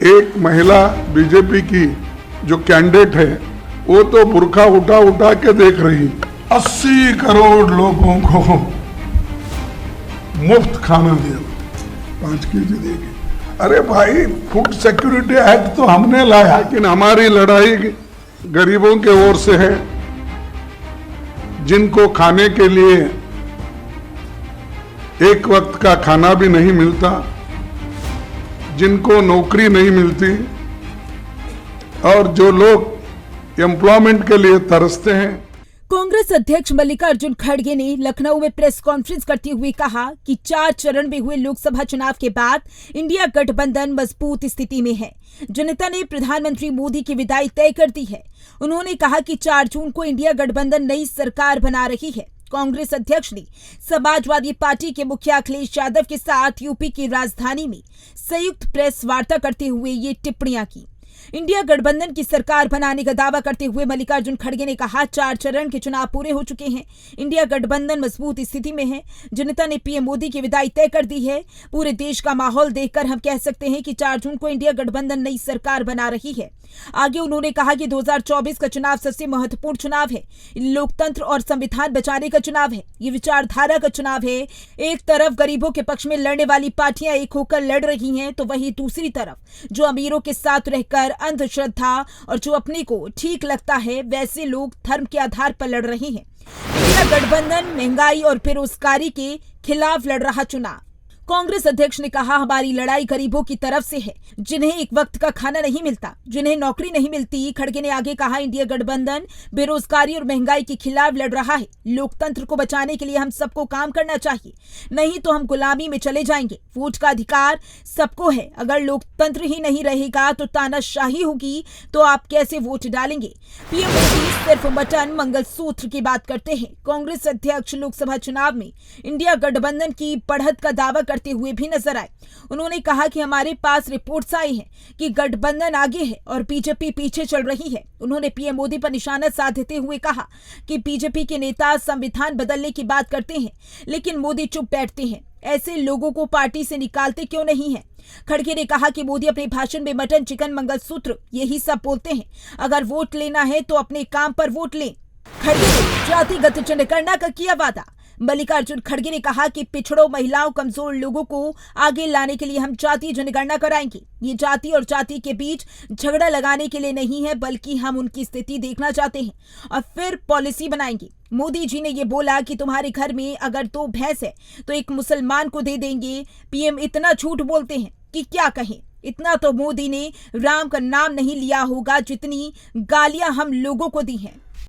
एक महिला बीजेपी की जो कैंडिडेट है वो तो बुर्का उठा उठा के देख रही। 80 करोड़ लोगों को मुफ्त खाना दिया, 5 केजी देगी। अरे भाई, फूड सिक्योरिटी एक्ट तो हमने लाया, लेकिन हमारी लड़ाई गरीबों के ओर से है, जिनको खाने के लिए एक वक्त का खाना भी नहीं मिलता, जिनको नौकरी नहीं मिलती और जो लोग एम्प्लॉयमेंट के लिए तरसते हैं। कांग्रेस अध्यक्ष मल्लिकार्जुन खड़गे ने लखनऊ में प्रेस कॉन्फ्रेंस करते हुए कहा कि 4 चरण में हुए लोकसभा चुनाव के बाद इंडिया गठबंधन मजबूत स्थिति में है। जनता ने प्रधानमंत्री मोदी की विदाई तय कर दी है। उन्होंने कहा कि 4 जून को इंडिया गठबंधन नई सरकार बना रही है। कांग्रेस अध्यक्ष ने समाजवादी पार्टी के मुखिया अखिलेश यादव के साथ यूपी की राजधानी में संयुक्त प्रेस वार्ता करते हुए ये टिप्पणियां की। इंडिया गठबंधन की सरकार बनाने का दावा करते हुए मल्लिकार्जुन खड़गे ने कहा, 4 चरण के चुनाव पूरे हो चुके हैं, इंडिया गठबंधन मजबूत स्थिति में है, जनता ने पीएम मोदी की विदाई तय कर दी है। पूरे देश का माहौल देखकर हम कह सकते हैं कि 4 जून को इंडिया गठबंधन नई सरकार बना रही है। आगे उन्होंने कहा कि 2024 का चुनाव सबसे महत्वपूर्ण चुनाव है, लोकतंत्र और संविधान बचाने का चुनाव है, ये विचारधारा का चुनाव है। एक तरफ गरीबों के पक्ष में लड़ने वाली पार्टियां एक होकर लड़ रही हैं, तो वहीं दूसरी तरफ जो अमीरों के साथ रहकर अंधश्रद्धा और जो अपने को ठीक लगता है वैसे लोग धर्म के आधार पर लड़ रहे हैं। इंडिया गठबंधन महंगाई और बेरोजगारी के खिलाफ लड़ रहा चुनाव। कांग्रेस अध्यक्ष ने कहा, हमारी लड़ाई गरीबों की तरफ से है, जिन्हें एक वक्त का खाना नहीं मिलता, जिन्हें नौकरी नहीं मिलती। खड़गे ने आगे कहा, इंडिया गठबंधन बेरोजगारी और महंगाई के खिलाफ लड़ रहा है। लोकतंत्र को बचाने के लिए हम सबको काम करना चाहिए, नहीं तो हम गुलामी में चले जाएंगे। वोट का अधिकार सबको है, अगर लोकतंत्र ही नहीं रहेगा तो तानाशाही होगी, तो आप कैसे वोट डालेंगे। पीएम मोदी सिर्फ मटन मंगलसूत्र की बात करते हैं। कांग्रेस अध्यक्ष लोकसभा चुनाव में इंडिया गठबंधन की बढ़त का दावा करते हुए भी नजर आए। उन्होंने कहा कि हमारे पास रिपोर्ट्स आई हैं कि गठबंधन आगे है और बीजेपी पीछे चल रही है। उन्होंने पीएम मोदी पर निशाना साधते हुए कहा कि बीजेपी के नेता संविधान बदलने की बात करते हैं, लेकिन मोदी चुप बैठते हैं। ऐसे लोगों को पार्टी से निकालते क्यों नहीं है। खड़गे ने कहा कि मोदी अपने भाषण में मटन, चिकन, मंगलसूत्र यही सब बोलते हैं। अगर वोट लेना है तो अपने काम पर वोट लें। खड़गे ने जातिगत जनगणना का किया वादा। मल्लिकार्जुन खड़गे ने कहा कि पिछड़ों, महिलाओं, कमजोर लोगों को आगे लाने के लिए हम जातीय जनगणना कराएंगे। ये जाति और जाति के बीच झगड़ा लगाने के लिए नहीं है, बल्कि हम उनकी स्थिति देखना चाहते हैं और फिर पॉलिसी बनाएंगे। मोदी जी ने ये बोला कि तुम्हारे घर में अगर 2 भैंस है तो एक मुसलमान को दे देंगे। पीएम इतना झूठ बोलते हैं कि क्या कहें। इतना तो मोदी ने राम का नाम नहीं लिया होगा जितनी गालियां हम लोगों को दी हैं।